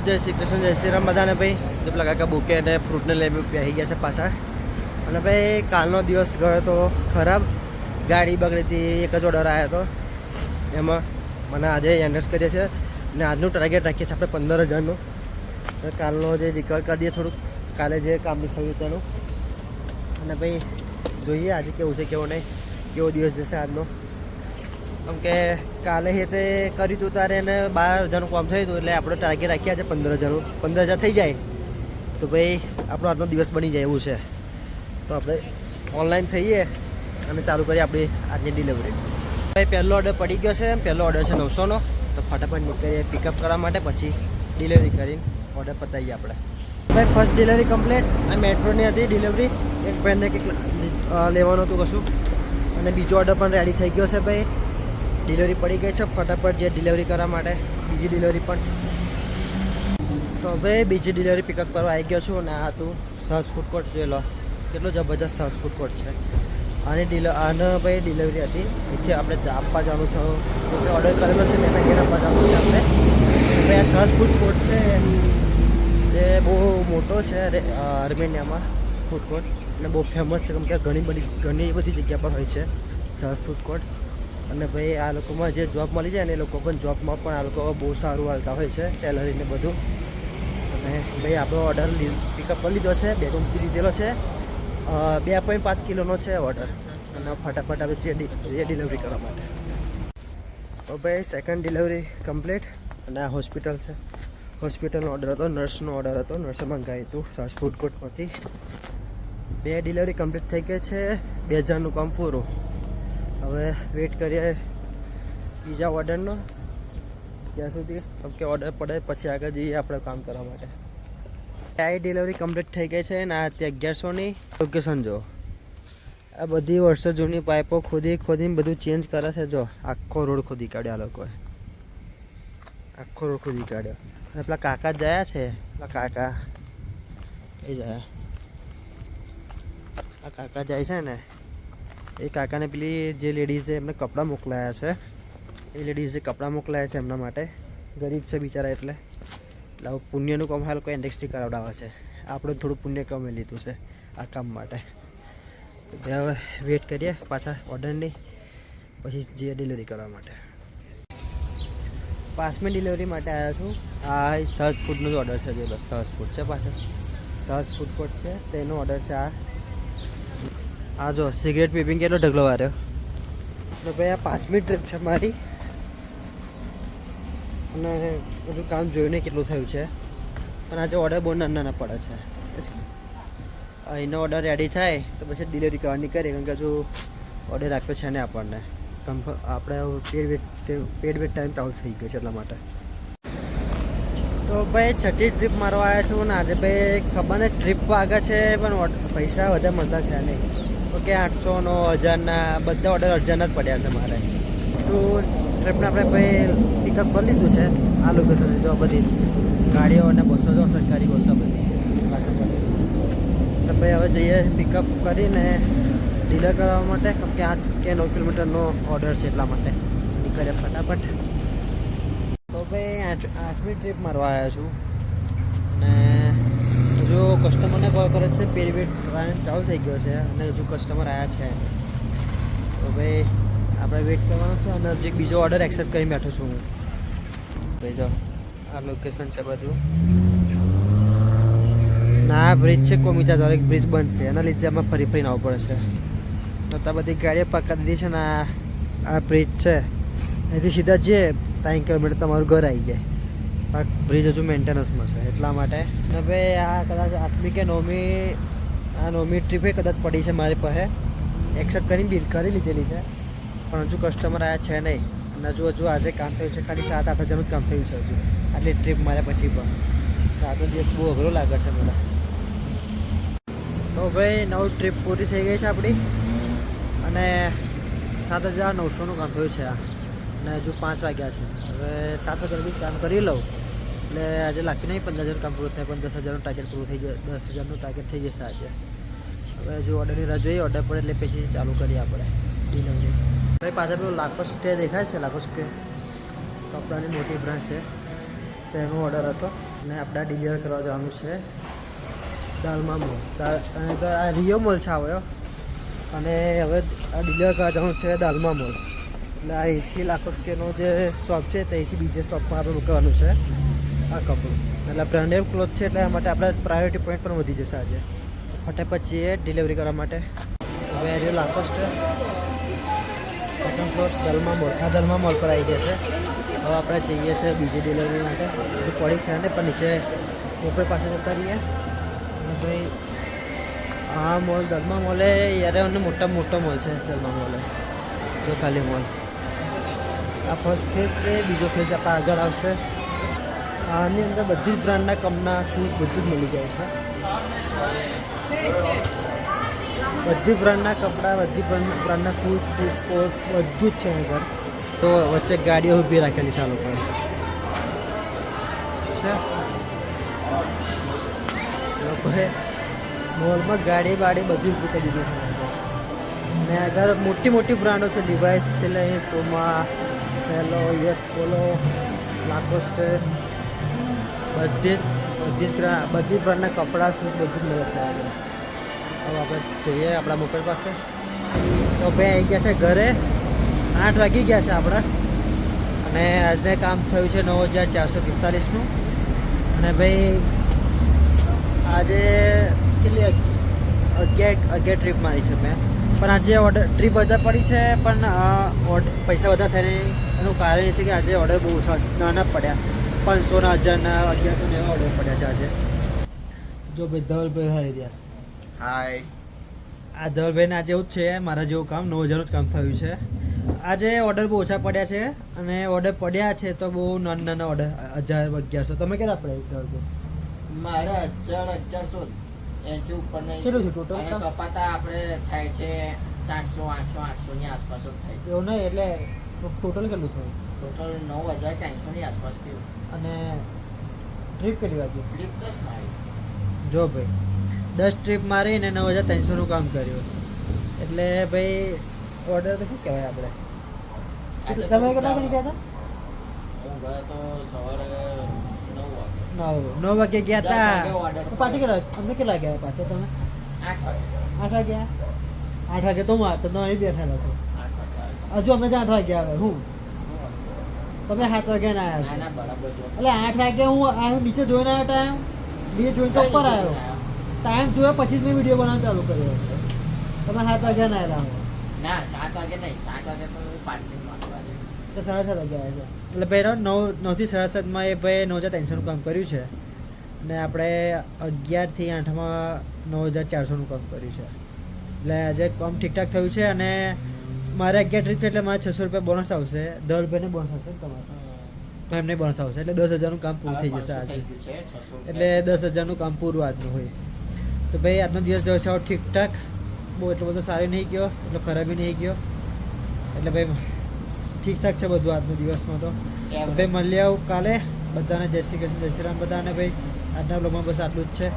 જય શ્રી કૃષ્ણ, જય શ્રી રામ બધાને ભાઈ. જે પેલા કાકા બુકે અને ફ્રૂટને લઈ બેસી ગયા છે પાછા. અને ભાઈ કાલનો દિવસ ગયો તો ખરાબ, ગાડી બગડી હતી. એક જ ઓર્ડર આવ્યો હતો, એમાં મને આજે એન્ડર્સ કરીએ છીએ અને આજનું ટાર્ગેટ રાખીએ છીએ આપણે 15,000નું. કાલનો જે રિકવર કરી દઈએ થોડુંક, કાલે જે કામ બી થયું તેનું. અને ભાઈ જોઈએ આજે કેવું છે કેવું નહીં, કેવો દિવસ જશે આજનો. કેમ કે કાલે એ તે કર્યું હતું તારે એને 12,000નું કામ થયું હતું, એટલે આપણે ટાર્ગેટ રાખીએ આજે 15,000નું. 15,000 થઈ જાય તો ભાઈ આપણો આજનો દિવસ બની જાય એવું છે. તો આપણે ઓનલાઈન થઈએ અને ચાલુ કરીએ આપણી આજની ડિલિવરી. ભાઈ પહેલો ઓર્ડર પડી ગયો છે, પહેલો ઓર્ડર છે 900નો. તો ફટાફટ નીકળીએ પિકઅપ કરવા માટે, પછી ડિલિવરી કરીને ઓર્ડર પતાવીએ આપણે. ભાઈ ફર્સ્ટ ડિલિવરી કમ્પ્લીટ. આ મેટ્રોની હતી ડિલિવરી, એક ભાઈને કંઈક લેવાનું હતું કશું, અને બીજો ઓર્ડર પણ રેડી થઈ ગયો છે. ભાઈ ડિલિવરી પડી ગઈ છે, ફટાફટ જે ડિલિવરી કરવા માટે બીજી ડિલિવરી પણ. તો ભાઈ બીજી ડિલિવરી પિકઅપ કરવા આવી ગયો છું. અને આ હતું સહજ ફૂડ કોર્ટ. જોઈ લો કેટલો જબરજસ્ત સહજ ફૂડ કોર્ટ છે. આને ભાઈ ડિલિવરી હતી, એથી આપણે આપવા જવાનું છે. તો ઓર્ડર કરેલો છે ને એના ઘેર આપવા જવાનું છે આપણે. ભાઈ આ સહજ ફૂડ કોર્ટ છે, જે બહુ મોટો છે આર્મેનિયામાં ફૂડ કોર્ટ, અને બહુ ફેમસ છે. કેમ કે ઘણી બધી જગ્યા પર હોય છે સહજ ફૂડ કોર્ટ. અને ભાઈ આ લોકોમાં જે જોબ મળી જાય ને એ લોકો પણ જોબમાં પણ આ લોકો બહુ સારું હાલતા હોય છે, સેલરીને બધું. અને ભાઈ આપણો ઓર્ડર પિકઅપ કરી લીધો છે, 2 મૂકી દીધેલો છે. 2.5 કિલોનો છે ઓર્ડર. અને ફટાફટ આવે છે ડિલિવરી કરવા માટે. તો ભાઈ સેકન્ડ ડિલિવરી કમ્પ્લીટ. અને આ હોસ્પિટલ છે, હોસ્પિટલનો ઓર્ડર હતો, નર્સનો ઓર્ડર હતો, નર્સે મંગાવ્યું હતું સહજ ફૂડ કોર્ટમાંથી. 2 ડિલિવરી કમ્પ્લીટ થઈ ગઈ છે, 2,000નું કામ પૂરું. હવે વેઇટ કરીએ બીજા ઓર્ડરનો ત્યાં સુધી, કેમ કે ઓર્ડર પડે પછી આગળ જઈએ આપણે કામ કરવા માટે. આ ડિલિવરી કમ્પ્લીટ થઈ ગઈ છે. અને આ 1100ની લોકેશન જો, આ બધી વર્ષો જૂની પાઇપો ખોદીને બધું ચેન્જ કરે છે. જો આખો રોડ ખોદી કાઢ્યો આ લોકોએ, આખો રોડ ખોદી કાઢ્યો. અને પેલા કાકા ગયા છે, પેલા કાકા એ જાય, આ કાકા જાય છે ને, એ કાકાને પેલી જે લેડીઝે એમને કપડાં મોકલાયા છે, એ લેડીઝે કપડાં મોકલાયા છે એમના માટે. ગરીબ છે બિચારા, એટલે આવું પુણ્યનું કામ હાલ કોઈ ઇન્ડસ્ટ્રી કરાવડાવે છે. આપણે થોડું પુણ્ય કમાઈ લીધું છે આ કામ માટે. હવે વેઇટ કરીએ પાછા ઓર્ડરની, પછી જઈએ ડિલિવરી કરવા માટે. 5મી ડિલિવરી માટે આવ્યા છું. આ સહજ ફૂડનો જ ઓર્ડર છે. જો સહજ ફૂડ છે, પાછળ સહજ ફૂડ કોર્ટ છે, તેનો ઓર્ડર છે આ જો સિગરેટ પીપિંગ કેટલો ઢગલો વાર્યો. તો ભાઈ આ 5મી ટ્રીપ છે મારી. અને બધું કામ જોયું નહીં કેટલું થયું છે, પણ આજે ઓર્ડર બહુ નાના પડે છે. એનો ઓર્ડર રેડી થાય તો પછી ડિલિવરી કરવાની કરીએ, કેમ કે હજુ ઓર્ડર આપ્યો છે ને આપણને આપણે પેડ વેટ ટાઈમ આઉટ થઈ ગયો છે એટલા માટે. તો ભાઈ 6ઠી ટ્રીપ મારવા આવ્યા છું. ને આજે ભાઈ ખબર ને ટ્રીપ આગળ છે, પણ પૈસા વધારે મળતા છે નહીં. ઓકે 800નો 1000ના બધા ઓર્ડર 1000ના જ પડ્યા છે મારે. તો ટ્રીપને આપણે ભાઈ પિકઅપ કરી લીધું છે આ લોકેશન. જો બધી ગાડીઓ અને બસો, જો સરકારી બસો બધી પાછળ બધી. તો ભાઈ હવે જઈએ પિકઅપ કરીને ડિલિવર કરવા માટે, કેમ કે 8 કે 9 કિલોમીટરનો ઓર્ડર છે એટલા માટે નીકળે ફટાફટ. તો ભાઈ 8મી ટ્રીપ મારવા આવ્યા છું. અને હજુ કસ્ટમરને કોલ કરે છે, પેડ વેટ ચાલુ થઈ ગયો છે અને હજુ કસ્ટમર આવ્યા છે. તો ભાઈ આપણે વેઇટ કરવાનું છે. અને હજુ એક બીજો ઓર્ડર એક્સેપ્ટ કરીને બેઠો છું હું. ભાઈ જો આ લોકેશન છે બધું. ના બ્રિજ છે કોમિતા દ્વારા, એક બ્રિજ બંધ છે, એના લીધે અમે ફરીને આવવું પડે છે. તો બધી ગાડીઓ પકડી દીધી છે. ને આ બ્રિજ છે, એથી સીધા જઈએ 3 કિલોમીટર તમારું ઘર આવી જાય. આ બ્રિજ હજુ મેન્ટેનન્સમાં છે એટલા માટે. ને ભાઈ આ કદાચ 8મી કે 9મી ટ્રીપે કદાચ પડી છે મારી પાસે. એક્સેપ્ટ કરીને બિલ કરી લીધેલી છે, પણ હજુ કસ્ટમર આવ્યા છે નહીં. અને હજુ આજે કામ થયું છે, ખાલી 7-8 હજારનું જ કામ થયું છે હજુ આટલી ટ્રીપ માર્યા પછી પણ. આજનો દિવસ બહુ અઘરો લાગે છે મને. તો ભાઈ 9 ટ્રીપ પૂરી થઈ ગઈ છે આપણી. અને 7,900નું કામ થયું છે આ. અને હજુ 5 વાગ્યા છે. હવે 7 વાગ્યા સુધી કામ કરી લઉં એટલે આજે લાગી નહીં 15,000 કામ પૂરું થાય, પણ 10,000નું ટાર્ગેટ પૂરું થઈ જાય. 10,000નું ટાર્ગેટ થઈ જશે આજે. હવે હજુ ઓર્ડરની રાહ જોઈએ, ઓર્ડર પડે એટલે પછી ચાલુ કરીએ આપણે ડિલિવરી. ભાઈ પાછળ પેલું લાખોસ સ્ટે દેખાય છે, લાખોસ સ્ટે કપડાની મોટી બ્રાન્ચ છે, તેનો ઓર્ડર હતો. અને આપણે ડિલિવર કરવા જવાનું છે દાલમાં મોલ. અને તો આ રિયો મોલ છે આવ્યો અને હવે આ ડિલિવર કરવા જવાનું છે દાલમાં મોલ. એટલે અહીંથી લાખોસ્કેનો જે શોપ છે ત્યાંથી બીજે શોપમાં આપણે મૂકવાનું છે આ કપડું. એટલે બ્રાન્ડેડ ક્લોથ છે એટલે આ માટે આપણે પ્રાયોરિટી પોઈન્ટ પણ વધી જશે આજે. ફટાફટ છીએ ડિલિવરી કરવા માટે. હવે આ લાખોસ્ટ સેકન્ડ ફ્લોર દલમા મોલ, આ દલમા મોલ પર આવી ગયા છે. હવે આપણે જઈએ છીએ બીજી ડિલિવરી માટે. હજુ પડી છે ને પણ નીચે ઉપર પાસે જતા રહીએ. અને ભાઈ આ મોલ દલમા મોલે યાર મોટા મોટો મોલ છે દલમા મોલે. જો ખાલી મોલ આ ફર્સ્ટ ફેઝ છે. બીજો ફેઝ આપણે આગળ આવશે. આની અંદર બધી જ બ્રાન્ડના કપના શૂઝ બધું જ મળી જાય છે. બધી બ્રાન્ડના કપડાં, બધી બ્રાન્ડના શૂઝ, કોટ બધું જ છે આગળ. તો વચ્ચે ગાડીઓ ઊભી રાખેલી છે આ લોકોએ. લોકોએ મોલમાં ગાડી બધું ઊભી કરી દીધું છે. અને આગળ મોટી મોટી બ્રાન્ડો છે. લિવાઇસથી લઈને પુમા, સેલો, યુએસ પોલો, લાકોસ્ટ બધી બ્રાન્ડના કપડાં શૂઝ બધું જ મળે છે આગળ. હવે આપણે જઈએ આપણા મોબાઈલ પાસે. તો ભાઈ આવી ગયા છે ઘરે. 8 વાગી ગયા છે આપણા. અને આજને કામ થયું છે 9445નું. અને ભાઈ આજે કેટલી 11 ટ્રીપ મારી છે મેં. પણ આજે ટ્રીપ વધારે પડી છે પણ પૈસા વધારે થઈને એનું કારણ એ છે કે આજે ઓર્ડર બહુ ઓછા નાના પડ્યા. 500ના 1000ના 1100 એવા ઓર્ડર પડ્યા છે આજે. જો ભાઈ ધવલભાઈ હાઈ રહ્યા. હાય. આ ધવલભાઈને આજે એવું જ છે મારા જેવું કામ 9000નું જ કામ થયું છે. આજે ઓર્ડર બહુ ઓછા પડ્યા છે અને ઓર્ડર પડ્યા છે તો બહુ નાના ઓર્ડર 1000 1100. તમે કેટલા પડ્યા ધવલભાઈ? મારે 1100 એનાથી ઉપર નહીં. કેટલું છે ટોટલ? અને કપાતા આપણે થાય છે 700 800 ની આસપાસ જ થાય. એવું નહીં એટલે ટોટલ કેટલું થયું? ટોટલ 9300 ની આસપાસ થયું. અને ટ્રીપ કેટલી વાગી? ક્લિપ 10 મારી. જો ભાઈ 10 ટ્રીપ મારીને 9300નું કામ કર્યું. એટલે ભાઈ ઓર્ડર તો શું કહેવાય આપણે. તમે કેટલા વાગે ગયા હતા? હું ગયો તો સવારે 9 વાગે ગયા 10 વાગે હતા. order પાછા કેટલા અમને કેટલા ગયા પાછા તમે? 8 વાગે. 8 વાગ્યા. 8 વાગે તો હું તો અહીં બેઠા હતો. 8 વાગે. હજુ અમે 8 વાગ્યા આવે હું તમે 7 વાગ્યા ના આવ્યા. ના બરાબર જો. એટલે 8 વાગે હું આવ્યો નીચે જોઈને આવ્યો ટાઈમ. બીજે જોઈને તો ઉપર આવ્યો. ટાઈમ જોયો પછી જ મેં વિડીયો બનાવવાનું ચાલુ કર્યો. તમે 7 વાગ્યા ના આવ્યા. ના 7 વાગે નહીં. 7 વાગે તો પાર્કિંગમાં આવવા દે. તો 7:30 વાગ્યા આવ્યા છે. એટલે પહેલો 9 થી 7:30માં એ ભાઈ 9300નું કામ કર્યું છે. ને આપણે 11 થી 8માં 9400નું કામ કર્યું છે. એટલે આજે કામ ઠીકઠાક થયું છે. અને મારે 11 ટ્રીપ એટલે મારે 600 રૂપિયા બોનસ આવશે. ધવલભાઈને બોનસ આવશે ને તમારે એમને બોનસ આવશે. એટલે 10,000નું કામ પૂરું થઈ જશે આજે. એટલે 10,000નું કામ પૂરું આજનું હોય. તો ભાઈ આજનો દિવસ જો છે ઠીકઠાક. બહુ એટલો બધો સારો નહીં ગયો, એટલો ખરાબી નહીં ગયો. એટલે ભાઈ ઠીકઠાક છે બધું આજનો દિવસમાં. તો ભાઈ મળીએ આવું કાલે. બધાને જય શ્રી કૃષ્ણ, જય શ્રી રામ બધાને. ભાઈ આજના બ્લોગમાં બસ આટલું જ છે.